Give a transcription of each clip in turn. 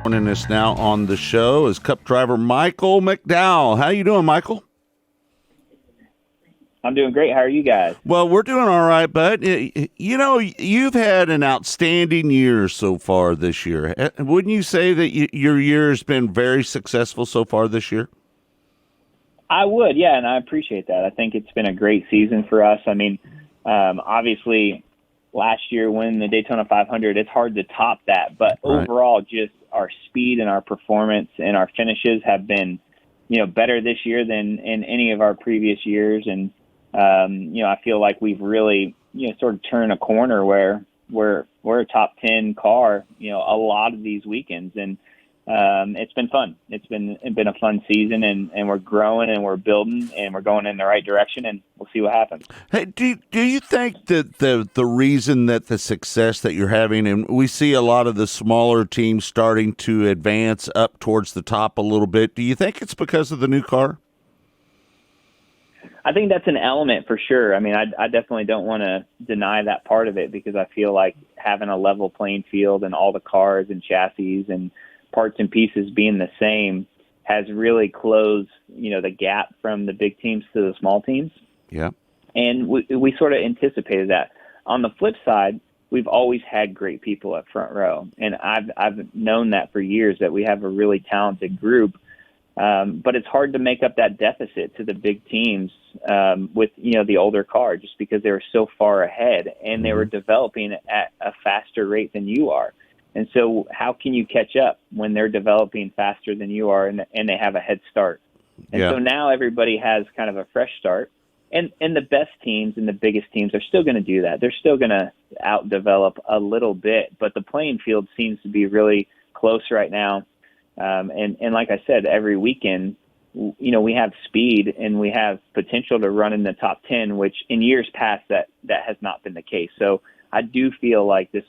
Joining us now on the show is Cup driver Michael McDowell. How you doing, Michael? I'm doing great. How are you guys? Well, we're doing all right, bud. You know, you've had an outstanding year so far this year. Wouldn't you say that your year has been very successful so far this year? I would, yeah, and I appreciate that. I think it's been a great season for us. I mean, obviously, last year winning the Daytona 500, it's hard to top that. But overall, just our speed and our performance and our finishes have been, better this year than in any of our previous years. And I feel like we've really, sort of turned a corner where we're a top 10 car, a lot of these weekends. And it's been fun. It's been a fun season, and we're growing and we're building and we're going in the right direction, and we'll see what happens. Hey, do you think that the reason that the success that you're having, and we see a lot of the smaller teams starting to advance up towards the top a little bit, do you think it's because of the new car? I think that's an element for sure. I mean, I definitely don't want to deny that part of it, because I feel like having a level playing field and all the cars and chassis and parts and pieces being the same has really closed, the gap from the big teams to the small teams. Yeah. And we sort of anticipated that. On the flip side, we've always had great people at front row. And I've known that for years, that we have a really talented group. But it's hard to make up that deficit to the big teams with, the older car, just because they were so far ahead and they were developing at a faster rate than you are. And so how can you catch up when they're developing faster than you are and they have a head start? And so now everybody has kind of a fresh start. And the best teams and the biggest teams are still going to do that. They're still going to outdevelop a little bit, but the playing field seems to be really close right now. And like I said, every weekend, we have speed and we have potential to run in the top 10, which in years past that has not been the case. So I do feel like this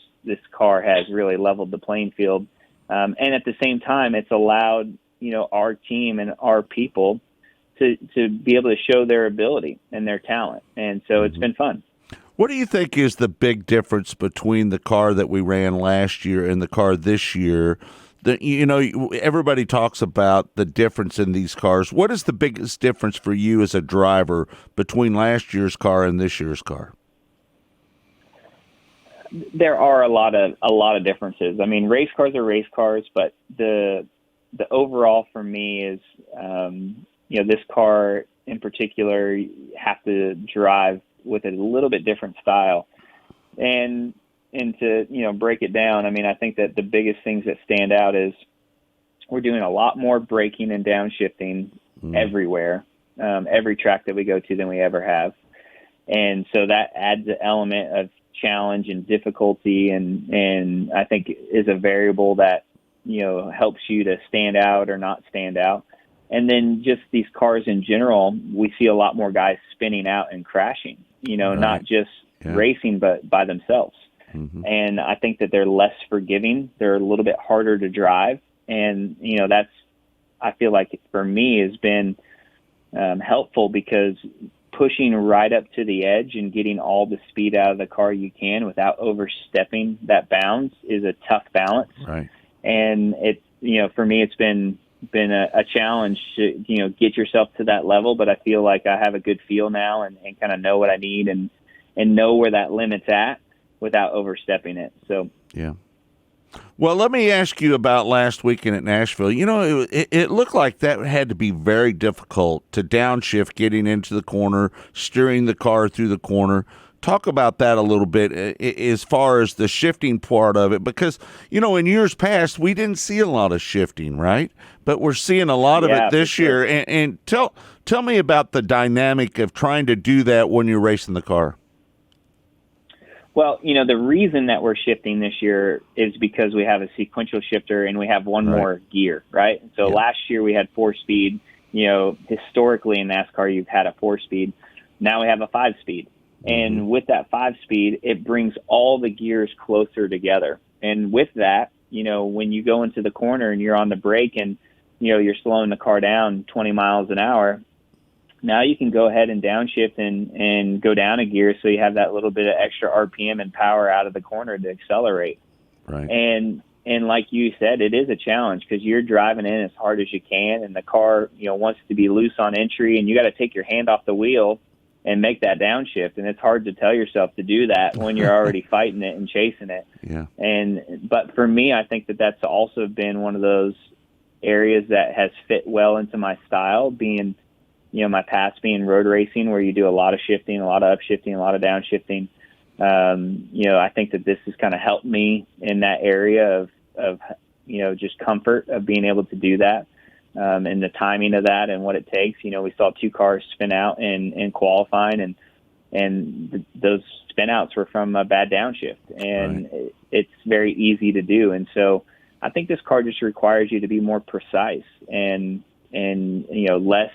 car has really leveled the playing field. And at the same time, it's allowed, our team and our people to be able to show their ability and their talent. And so it's been fun. What do you think is the big difference between the car that we ran last year and the car this year? Everybody talks about the difference in these cars. What is the biggest difference for you as a driver between last year's car and this year's car? There are a lot of differences. I mean, race cars are race cars, but the overall for me is, this car in particular, you have to drive with a little bit different style. And to, break it down, I mean, I think that the biggest things that stand out is we're doing a lot more braking and downshifting everywhere, every track that we go to than we ever have. And so that adds an element of challenge and difficulty, and I think is a variable that, helps you to stand out or not stand out. And then just these cars in general, we see a lot more guys spinning out and crashing, not just racing, but by themselves. And I think that they're less forgiving. They're a little bit harder to drive. And, that's, I feel like for me has been helpful, because pushing right up to the edge and getting all the speed out of the car you can without overstepping that bounds is a tough balance. Right. And it, for me, it's been a challenge to, get yourself to that level. But I feel like I have a good feel now and kind of know what I need and know where that limit's at without overstepping it. So, yeah. Well, let me ask you about last weekend at Nashville. It looked like that had to be very difficult to downshift, getting into the corner, steering the car through the corner. Talk about that a little bit as far as the shifting part of it, because, in years past, we didn't see a lot of shifting, right? But we're seeing a lot of it this year. And tell me about the dynamic of trying to do that when you're racing the car. Well, the reason that we're shifting this year is because we have a sequential shifter and we have one more gear, right? So last year we had 4-speed. Historically in NASCAR, you've had a 4-speed. Now we have a 5-speed. And with that 5-speed, it brings all the gears closer together. And with that, when you go into the corner and you're on the brake and, you're slowing the car down 20 miles an hour, now you can go ahead and downshift and go down a gear, so you have that little bit of extra RPM and power out of the corner to accelerate. Right. And and like you said, it is a challenge because you're driving in as hard as you can, and the car, wants to be loose on entry, and you got to take your hand off the wheel and make that downshift. And it's hard to tell yourself to do that when you're already fighting it and chasing it. Yeah. But for me, I think that that's also been one of those areas that has fit well into my style, being, my past being road racing, where you do a lot of shifting, a lot of upshifting, a lot of downshifting. I think that this has kind of helped me in that area of just comfort of being able to do that, and the timing of that and what it takes. We saw 2 cars spin out in qualifying, and those spin outs were from a bad downshift, and right. It's very easy to do. And so I think this car just requires you to be more precise and less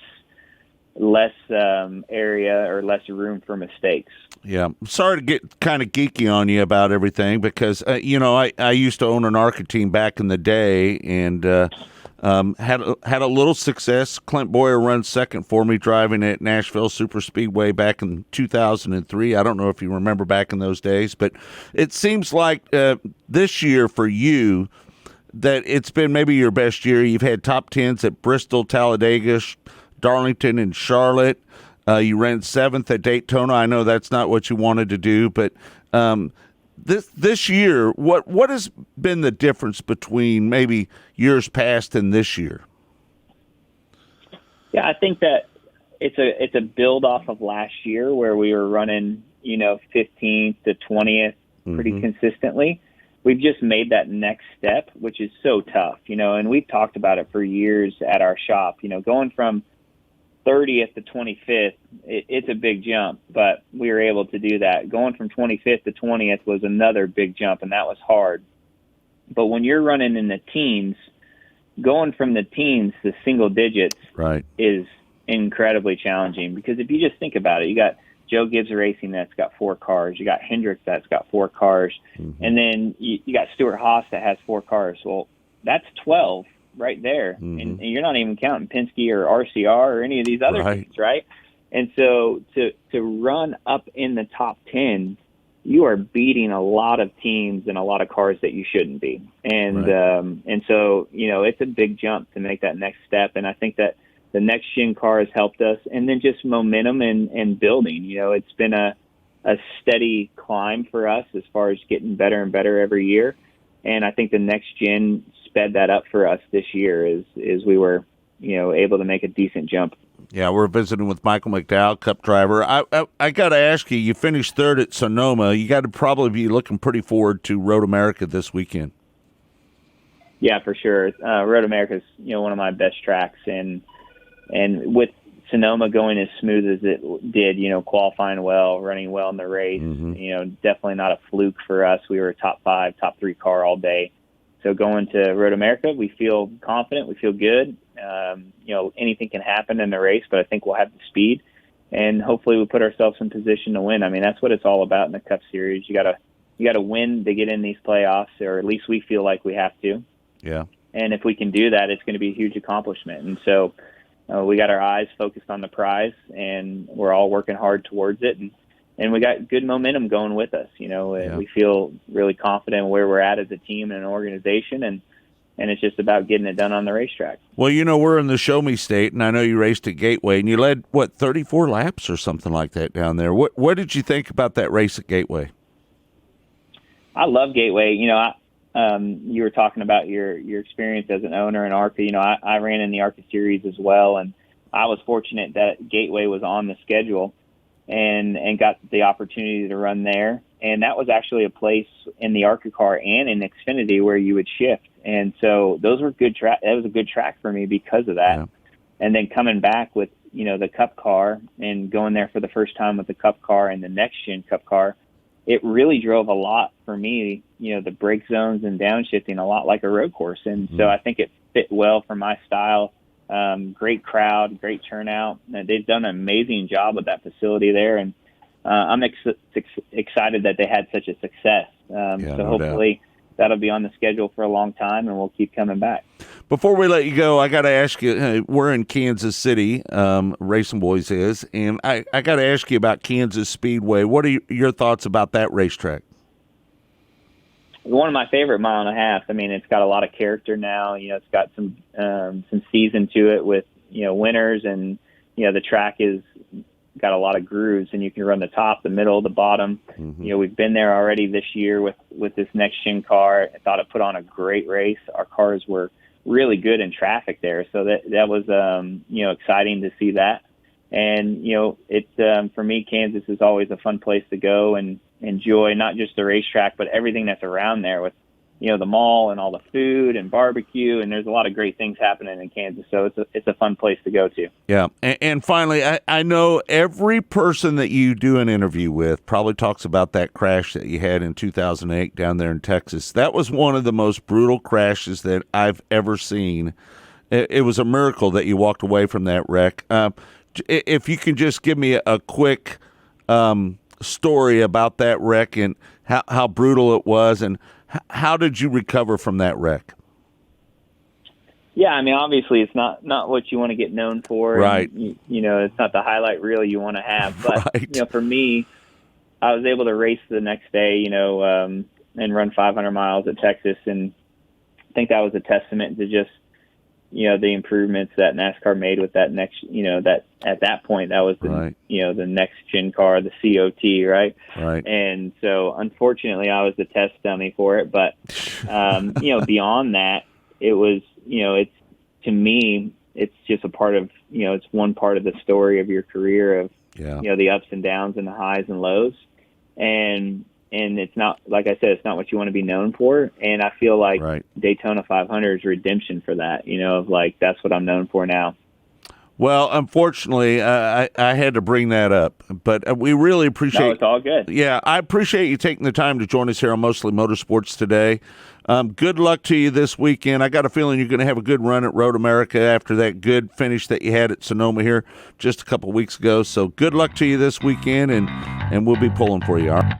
area or less room for mistakes. Yeah. Sorry to get kind of geeky on you about everything because, I used to own an ARCA team back in the day and had a little success. Clint Boyer runs second for me driving at Nashville Super Speedway back in 2003. I don't know if you remember back in those days, but it seems like this year for you that it's been maybe your best year. You've had top 10s at Bristol, Talladega, Darlington, and Charlotte. You ran 7th at Daytona. I know that's not what you wanted to do, but this year, what has been the difference between maybe years past and this year? Yeah, I think that it's a build off of last year where we were running 15th to 20th pretty consistently. We've just made that next step, which is so tough, and we've talked about it for years at our shop. Going from 30th to 25th, it's a big jump, but we were able to do that. Going from 25th to 20th was another big jump, and that was hard. But when you're running in the teens, going from the teens to single digits right. is incredibly challenging, because if you just think about it, you got Joe Gibbs Racing that's got 4 cars, you got Hendricks that's got 4 cars, and then you got Stuart Haas that has 4 cars. Well, that's 12 right there, and you're not even counting Penske or RCR or any of these other teams, right? And so to run up in the top 10, you are beating a lot of teams and a lot of cars that you shouldn't be. And and so it's a big jump to make that next step. And I think that the next gen car has helped us, and then just momentum and building. It's been a steady climb for us as far as getting better and better every year. And I think the next gen sped that up for us this year as we were, able to make a decent jump. Yeah, we're visiting with Michael McDowell, Cup driver. I got to ask you, you finished 3rd at Sonoma. You got to probably be looking pretty forward to Road America this weekend. Yeah, for sure. Road America is, one of my best tracks, and with Sonoma going as smooth as it did, qualifying well, running well in the race, definitely not a fluke for us. We were a top 5, top 3 car all day. So going to Road America, we feel confident, we feel good. Anything can happen in the race, but I think we'll have the speed, and hopefully we put ourselves in position to win. I mean, that's what it's all about in the Cup Series. You gotta win to get in these playoffs, or at least we feel like we have to. Yeah. And if we can do that, it's going to be a huge accomplishment. And so we got our eyes focused on the prize, and we're all working hard towards it. And we got good momentum going with us. We feel really confident where we're at as a team and an organization, and it's just about getting it done on the racetrack. Well, we're in the Show Me State, and I know you raced at Gateway, and you led, 34 laps or something like that down there. What did you think about that race at Gateway? I love Gateway. You were talking about your experience as an owner in ARCA. I ran in the ARCA Series as well, and I was fortunate that Gateway was on the schedule and got the opportunity to run there. And that was actually a place in the ARCA car and in Xfinity where you would shift. And so those were good track. That was a good track for me because of that. Yeah. And then coming back with, the Cup car and going there for the first time with the Cup car and the next gen Cup car, it really drove a lot for me, the brake zones and downshifting a lot like a road course. And so I think it fit well for my style. Great crowd, great turnout. They've done an amazing job with that facility there. And I'm excited that they had such a success. So hopefully that'll be on the schedule for a long time, and we'll keep coming back. Before we let you go, I got to ask you, we're in Kansas City, Racing Boys is, and I got to ask you about Kansas Speedway. What are your thoughts about that racetrack? one of my favorite mile and a half. I mean, it's got a lot of character now. It's got some season to it with winners, and the track is got a lot of grooves, and you can run the top, the middle, the bottom. Mm-hmm. We've been there already this year with this next gen car. I thought it put on a great race. Our cars were really good in traffic there, so that was exciting to see that. And it's for me, Kansas is always a fun place to go and enjoy not just the racetrack, but everything that's around there with the mall and all the food and barbecue, and there's a lot of great things happening in Kansas. So it's a fun place to go to. Yeah. And finally, I know every person that you do an interview with probably talks about that crash that you had in 2008 down there in Texas. That was one of the most brutal crashes that I've ever seen. It was a miracle that you walked away from that wreck. If you can just give me a quick story about that wreck and how brutal it was, and how did you recover from that wreck? Yeah, I mean, obviously it's not what you want to get known for. Right. And, it's not the highlight reel you want to have. But, right. For me, I was able to race the next day, and run 500 miles at Texas. And I think that was a testament to just, the improvements that NASCAR made with that next, that at that point, that was the, right. The next gen car, the COT, right? Right. And so unfortunately I was the test dummy for it. But, beyond that, it was, it's, to me, it's just a part of, it's one part of the story of your career of, the ups and downs and the highs and lows. And it's not, like I said, it's not what you want to be known for. And I feel like right. Daytona 500 is redemption for that, of like, that's what I'm known for now. Well, unfortunately, I had to bring that up, but we really appreciate. No, it's all good. Yeah, I appreciate you taking the time to join us here on Mostly Motorsports today. Good luck to you this weekend. I got a feeling you're going to have a good run at Road America after that good finish that you had at Sonoma here just a couple weeks ago. So good luck to you this weekend, and we'll be pulling for you. All right?